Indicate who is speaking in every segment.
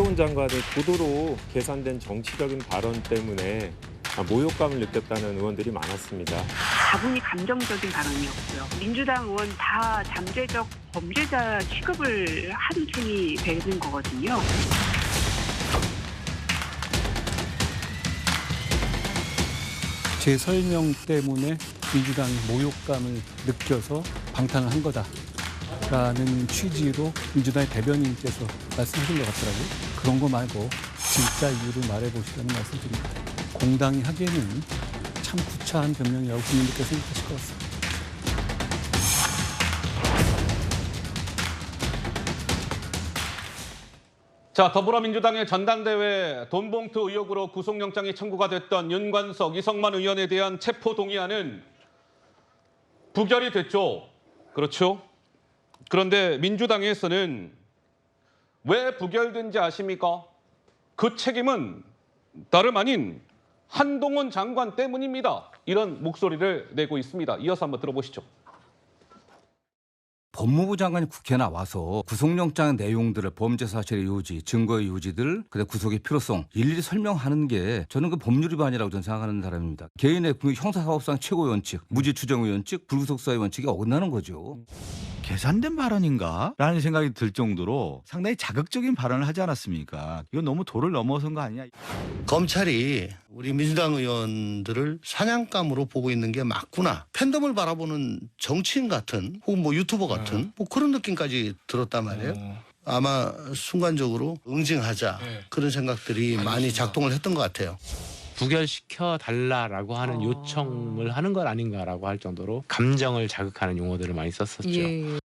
Speaker 1: 한동훈 장관의 고도로 계산된 정치적인 발언 때문에 모욕감을 느꼈다는 의원들이 많았습니다.
Speaker 2: 다분히 감정적인 발언이었고요. 민주당 의원 다 잠재적 범죄자 취급을 한 셈이 되는 거거든요.
Speaker 3: 제 설명 때문에 민주당이 모욕감을 느껴서 방탄을 한 거다라는 취지로 민주당의 대변인께서 말씀하신 것 같더라고요. 그런 거 말고 진짜 이유를 말해보시라는 말씀드립니다. 공당이 하기에는 참 구차한 변명이라고 국민들께서 생각하실 것 같습니다.
Speaker 4: 자, 더불어민주당의 전당대회 돈봉투 의혹으로 구속영장이 청구가 됐던 윤관석, 이성만 의원에 대한 체포동의안은 부결이 됐죠. 그렇죠? 그런데 민주당에서는 왜 부결된지 아십니까? 그 책임은 다름 아닌 한동훈 장관 때문입니다. 이런 목소리를 내고 있습니다. 이어서 한번 들어보시죠.
Speaker 5: 법무부 장관이 국회에 나와서 구속영장 내용들을 범죄 사실의 요지, 증거의 요지들, 그다음 구속의 필요성 일일이 설명하는 게 저는 그 법률 위반이라고 저는 생각하는 사람입니다. 개인의 형사사업상 최고의 원칙, 무죄추정의 원칙, 불구속사의 원칙이 어긋나는 거죠.
Speaker 6: 계산된 발언인가? 라는 생각이 들 정도로 상당히 자극적인 발언을 하지 않았습니까? 이건 너무 도를 넘어선 거 아니냐?
Speaker 7: 검찰이 우리 민주당 의원들을 사냥감으로 보고 있는 게 맞구나. 팬덤을 바라보는 정치인 같은 혹은 뭐 유튜버 같은 뭐 그런 느낌까지 들었단 말이에요. 아마 순간적으로 응징하자 그런 생각들이 많이 작동을 했던 것 같아요.
Speaker 8: 부결시켜 달라라고 하는 요청을 하는 것 아닌가라고 할 정도로 감정을 자극하는 용어들을 많이 썼었죠.
Speaker 9: 예.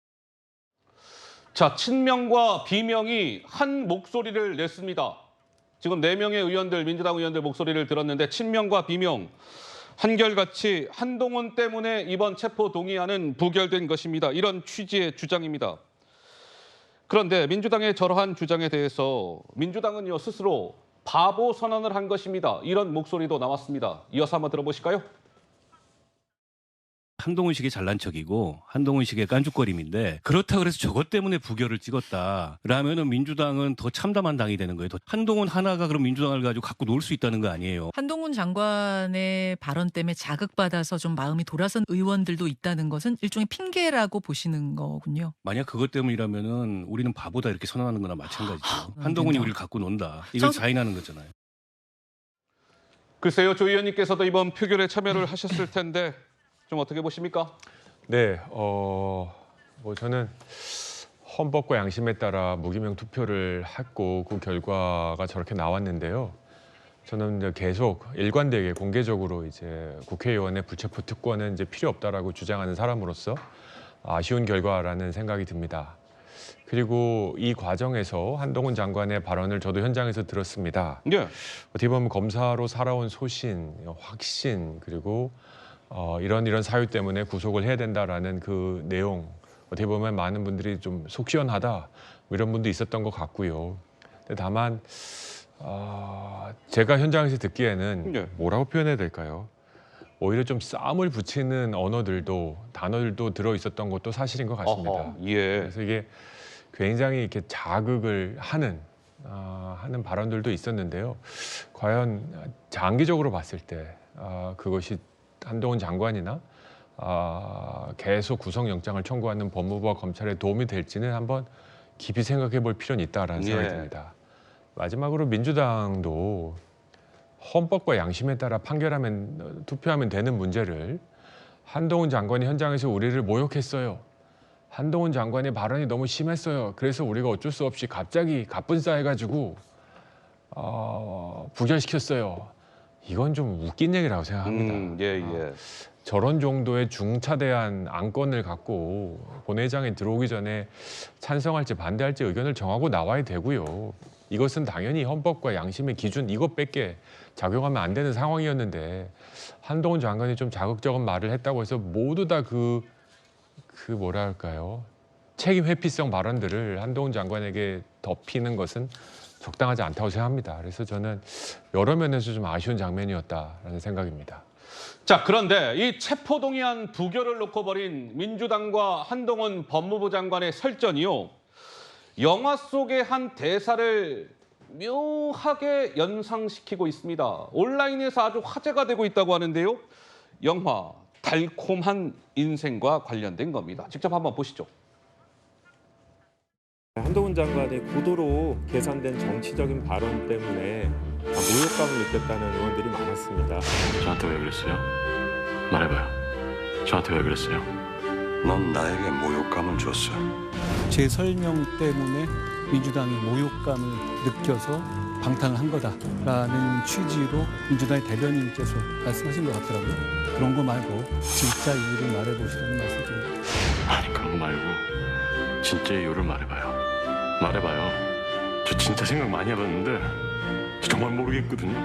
Speaker 4: 자, 친명과 비명이 한 목소리를 냈습니다. 지금 4명의 의원들, 민주당 의원들 목소리를 들었는데 친명과 비명 한결같이 한동훈 때문에 이번 체포동의안은 부결된 것입니다. 이런 취지의 주장입니다. 그런데 민주당의 저러한 주장에 대해서 민주당은요 스스로 바보 선언을 한 것입니다. 이런 목소리도 나왔습니다. 이어서 한번 들어보실까요?
Speaker 10: 한동훈식의 잘난 척이고 한동훈식의 깐죽거림인데 그렇다 그래서 저것 때문에 부결을 찍었다. 라면은 민주당은 더 참담한 당이 되는 거예요. 한동훈 하나가 그럼 민주당을 가지고 갖고 놀 수 있다는 거 아니에요.
Speaker 9: 한동훈 장관의 발언 때문에 자극받아서 좀 마음이 돌아선 의원들도 있다는 것은 일종의 핑계라고 보시는 거군요.
Speaker 10: 만약 그것 때문이라면은 우리는 바보다 이렇게 선언하는 거나 마찬가지죠. 한동훈이 우리를 갖고 논다. 이걸 자인하는 거잖아요.
Speaker 4: 글쎄요, 조 의원님께서도 이번 표결에 참여를 하셨을 텐데 좀 어떻게 보십니까?
Speaker 11: 네, 저는 헌법과 양심에 따라 무기명 투표를 했고 그 결과가 저렇게 나왔는데요. 저는 이제 계속 일관되게 공개적으로 이제 국회의원의 불체포 특권은 이제 필요 없다라고 주장하는 사람으로서 아쉬운 결과라는 생각이 듭니다. 그리고 이 과정에서 한동훈 장관의 발언을 저도 현장에서 들었습니다.
Speaker 4: 네.
Speaker 11: 어떻게 보면 검사로 살아온 소신, 확신 그리고 이런 사유 때문에 구속을 해야 된다라는 그 내용 어떻게 보면 많은 분들이 좀 속 시원하다 뭐 이런 분도 있었던 것 같고요. 근데 다만 제가 현장에서 듣기에는 뭐라고 표현해야 될까요? 오히려 좀 싸움을 붙이는 단어들도 들어 있었던 것도 사실인 것 같습니다.
Speaker 4: 예.
Speaker 11: 그래서 이게 굉장히 이렇게 자극을 하는 발언들도 있었는데요. 과연 장기적으로 봤을 때 그것이 한동훈 장관이나 계속 구속영장을 청구하는 법무부와 검찰에 도움이 될지는 한번 깊이 생각해 볼 필요는 있다라는 생각이 듭니다. 마지막으로 민주당도 헌법과 양심에 따라 투표하면 되는 문제를 한동훈 장관이 현장에서 우리를 모욕했어요. 한동훈 장관의 발언이 너무 심했어요. 그래서 우리가 어쩔 수 없이 갑자기 갑분싸해가지고 부결시켰어요. 이건 좀 웃긴 얘기라고 생각합니다. 저런 정도의 중차대한 안건을 갖고 본회의장에 들어오기 전에 찬성할지 반대할지 의견을 정하고 나와야 되고요. 이것은 당연히 헌법과 양심의 기준 이것밖에 작용하면 안 되는 상황이었는데 한동훈 장관이 좀 자극적인 말을 했다고 해서 모두 다 뭐랄까요? 책임 회피성 발언들을 한동훈 장관에게 덮이는 것은 적당하지 않다고 생각합니다. 그래서 저는 여러 면에서 좀 아쉬운 장면이었다라는 생각입니다.
Speaker 4: 자, 그런데 이 체포동의안 부결을 놓고 벌인 민주당과 한동훈 법무부 장관의 설전이요. 영화 속의 한 대사를 묘하게 연상시키고 있습니다. 온라인에서 아주 화제가 되고 있다고 하는데요. 영화 달콤한 인생과 관련된 겁니다. 직접 한번 보시죠.
Speaker 1: 한동훈 장관의 고도로 계산된 정치적인 발언 때문에 모욕감을 느꼈다는 의원들이 많았습니다.
Speaker 12: 저한테 왜 그랬어요? 말해봐요. 저한테 왜 그랬어요? 넌 나에게 모욕감을 줬어.
Speaker 3: 제 설명 때문에 민주당이 모욕감을 느껴서 방탄을 한 거다라는 취지로 민주당의 대변인께서 말씀하신 것 같더라고요. 그런 거 말고 진짜 이유를 말해보시라는 말씀드립니다.
Speaker 12: 아니 그런 거 말고 진짜 이유를 말해봐요. 말해봐요. 저 진짜 생각 많이 해봤는데 저 정말 모르겠거든요.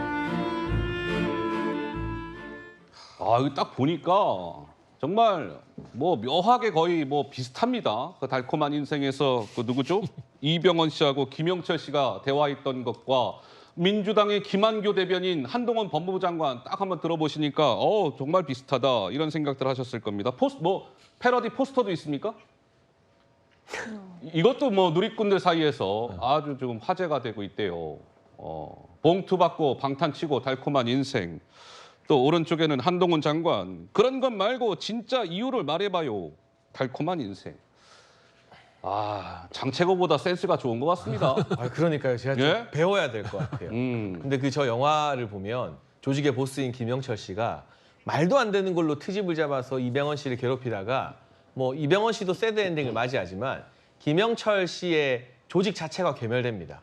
Speaker 4: 아, 이거 딱 보니까 정말 뭐 묘하게 거의 뭐 비슷합니다. 그 달콤한 인생에서 그 누구죠? 이병헌 씨하고 김영철 씨가 대화했던 것과 민주당의 김한교 대변인, 한동훈 법무부 장관 딱 한번 들어보시니까 정말 비슷하다 이런 생각들 하셨을 겁니다. 패러디 포스터도 있습니까? 이것도 뭐 누리꾼들 사이에서 아주 좀 화제가 되고 있대요. 봉투 받고 방탄 치고 달콤한 인생. 또 오른쪽에는 한동훈 장관. 그런 것 말고 진짜 이유를 말해봐요. 달콤한 인생. 장채거보다 센스가 좋은 것 같습니다.
Speaker 13: 그러니까요. 제가 좀
Speaker 4: 예?
Speaker 13: 배워야 될 것 같아요. 근데 그 저 영화를 보면 조직의 보스인 김영철 씨가 말도 안 되는 걸로 트집을 잡아서 이병헌 씨를 괴롭히다가 뭐 이병헌 씨도 새드 엔딩을 맞이하지만 김영철 씨의 조직 자체가 괴멸됩니다.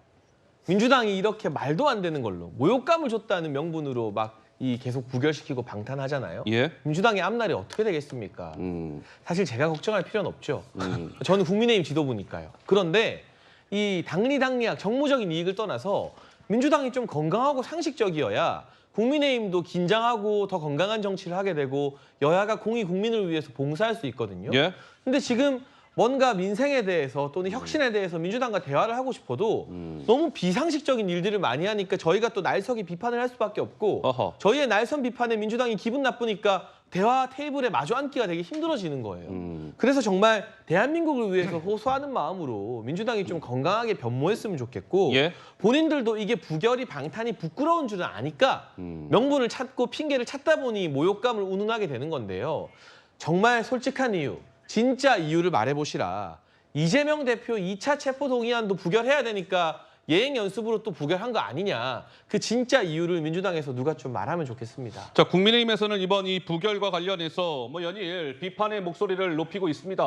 Speaker 13: 민주당이 이렇게 말도 안 되는 걸로 모욕감을 줬다는 명분으로 막 계속 부결시키고 방탄하잖아요.
Speaker 4: 예?
Speaker 13: 민주당의 앞날이 어떻게 되겠습니까? 사실 제가 걱정할 필요는 없죠. 저는 국민의힘 지도부니까요. 그런데 이 당리당략 정무적인 이익을 떠나서 민주당이 좀 건강하고 상식적이어야 국민의힘도 긴장하고 더 건강한 정치를 하게 되고 여야가 공의 국민을 위해서 봉사할 수 있거든요.
Speaker 4: 예?
Speaker 13: 근데 지금 뭔가 민생에 대해서 또는 혁신에 대해서 민주당과 대화를 하고 싶어도 너무 비상식적인 일들을 많이 하니까 저희가 또 날석이 비판을 할 수밖에 없고 저희의 날선 비판에 민주당이 기분 나쁘니까 대화 테이블에 마주 앉기가 되게 힘들어지는 거예요. 그래서 정말 대한민국을 위해서 호소하는 마음으로 민주당이 좀 건강하게 변모했으면 좋겠고 본인들도 이게 부결이 방탄이 부끄러운 줄은 아니까 명분을 찾고 핑계를 찾다 보니 모욕감을 운운하게 되는 건데요. 정말 솔직한 이유. 진짜 이유를 말해보시라. 이재명 대표 2차 체포동의안도 부결해야 되니까 예행 연습으로 또 부결한 거 아니냐. 그 진짜 이유를 민주당에서 누가 좀 말하면 좋겠습니다.
Speaker 4: 자, 국민의힘에서는 이번 이 부결과 관련해서 연일 비판의 목소리를 높이고 있습니다.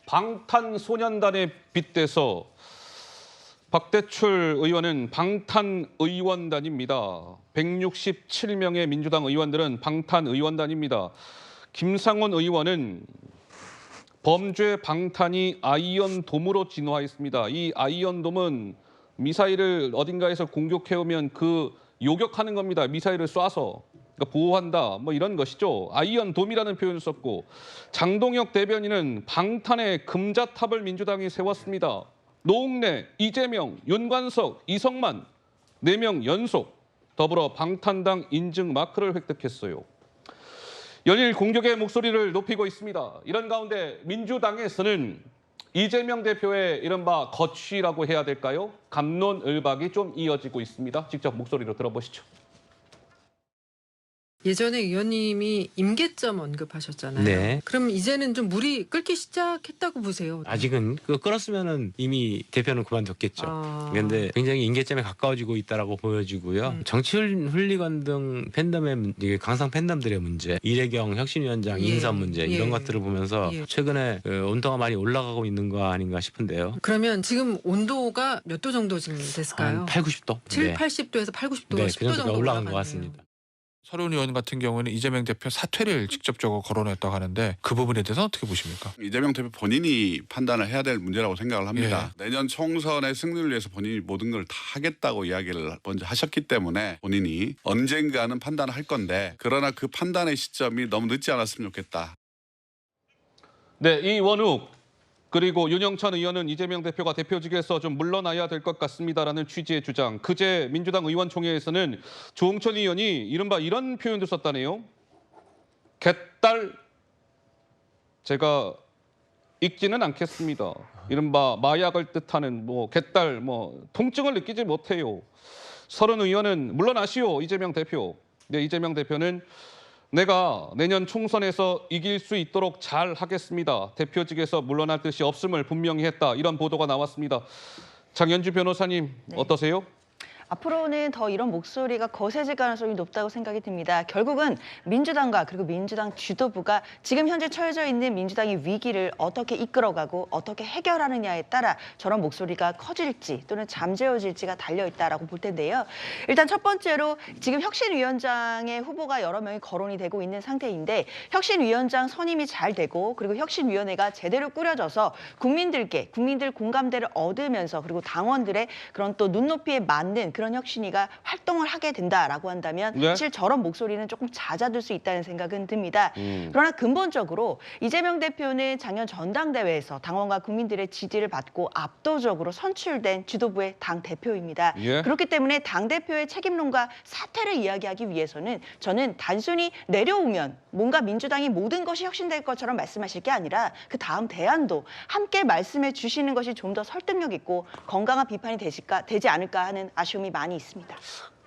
Speaker 4: 방탄소년단에 빗대서 박대출 의원은 방탄의원단입니다. 167명의 민주당 의원들은 방탄의원단입니다. 김상원 의원은 범죄 방탄이 아이언돔으로 진화했습니다. 이 아이언돔은 미사일을 어딘가에서 공격해오면 그 요격하는 겁니다. 미사일을 쏴서. 그러니까 보호한다. 이런 것이죠. 아이언돔이라는 표현을 썼고 장동혁 대변인은 방탄의 금자탑을 민주당이 세웠습니다. 노웅래, 이재명, 윤관석, 이성만 4명 연속 더불어 방탄당 인증 마크를 획득했어요. 연일 공격의 목소리를 높이고 있습니다. 이런 가운데 민주당에서는 이재명 대표의 이른바 거취라고 해야 될까요? 갑론을박이 좀 이어지고 있습니다. 직접 목소리로 들어보시죠.
Speaker 14: 예전에 의원님이 임계점 언급하셨잖아요.
Speaker 8: 네.
Speaker 14: 그럼 이제는 좀 물이 끓기 시작했다고 보세요.
Speaker 8: 아직은 끓었으면은 이미 대표는 그만뒀겠죠. 그런데 굉장히 임계점에 가까워지고 있다라고 보여지고요. 정치 훌리건 등 팬덤의 강성 팬덤들의 문제, 이래경 혁신위원장 인선 문제 이런 것들을 보면서 최근에 온도가 많이 올라가고 있는 거 아닌가 싶은데요.
Speaker 14: 그러면 지금 온도가 몇 도 정도 지금 됐을까요?
Speaker 8: 한 8, 90도.
Speaker 14: 7, 80도에서 8, 90도가 10도 정도
Speaker 8: 올라간 것 같습니다.
Speaker 15: 서른 의원 같은 경우에는 이재명 대표 사퇴를 직접적으로 거론했다고 하는데 그 부분에 대해서 어떻게 보십니까?
Speaker 16: 이재명 대표 본인이 판단을 해야 될 문제라고 생각을 합니다. 내년 총선의 승리를 위해서 본인이 모든 걸 다 하겠다고 이야기를 먼저 하셨기 때문에 본인이 언젠가는 판단을 할 건데 그러나 그 판단의 시점이 너무 늦지 않았으면 좋겠다.
Speaker 4: 네, 이원욱 그리고 윤영찬 의원은 이재명 대표가 대표직에서 좀 물러나야 될 것 같습니다라는 취지의 주장. 그제 민주당 의원총회에서는 조홍천 의원이 이른바 이런 표현도 썼다네요. 개딸 제가 읽지는 않겠습니다. 이른바 마약을 뜻하는 개딸 통증을 느끼지 못해요. 서른 의원은 물러나시오, 이재명 대표. 네, 이재명 대표는 내가 내년 총선에서 이길 수 있도록 잘 하겠습니다. 대표직에서 물러날 뜻이 없음을 분명히 했다. 이런 보도가 나왔습니다. 장현주 변호사님 어떠세요?
Speaker 17: 앞으로는 더 이런 목소리가 거세질 가능성이 높다고 생각이 듭니다. 결국은 민주당과 그리고 민주당 지도부가 지금 현재 처해져 있는 민주당의 위기를 어떻게 이끌어가고 어떻게 해결하느냐에 따라 저런 목소리가 커질지 또는 잠재워질지가 달려있다라고 볼 텐데요. 일단 첫 번째로 지금 혁신위원장의 후보가 여러 명이 거론이 되고 있는 상태인데 혁신위원장 선임이 잘 되고 그리고 혁신위원회가 제대로 꾸려져서 국민들 공감대를 얻으면서 그리고 당원들의 그런 또 눈높이에 맞는 그런 혁신위가 활동을 하게 된다라고 한다면 사실 저런 목소리는 조금 잦아들 수 있다는 생각은 듭니다. 그러나 근본적으로 이재명 대표는 작년 전당대회에서 당원과 국민들의 지지를 받고 압도적으로 선출된 지도부의 당대표입니다. 그렇기 때문에 당대표의 책임론과 사퇴를 이야기하기 위해서는 저는 단순히 내려오면 뭔가 민주당이 모든 것이 혁신될 것처럼 말씀하실 게 아니라 그 다음 대안도 함께 말씀해 주시는 것이 좀 더 설득력 있고 건강한 비판이 되지 않을까 하는 아쉬움이 많이 있습니다.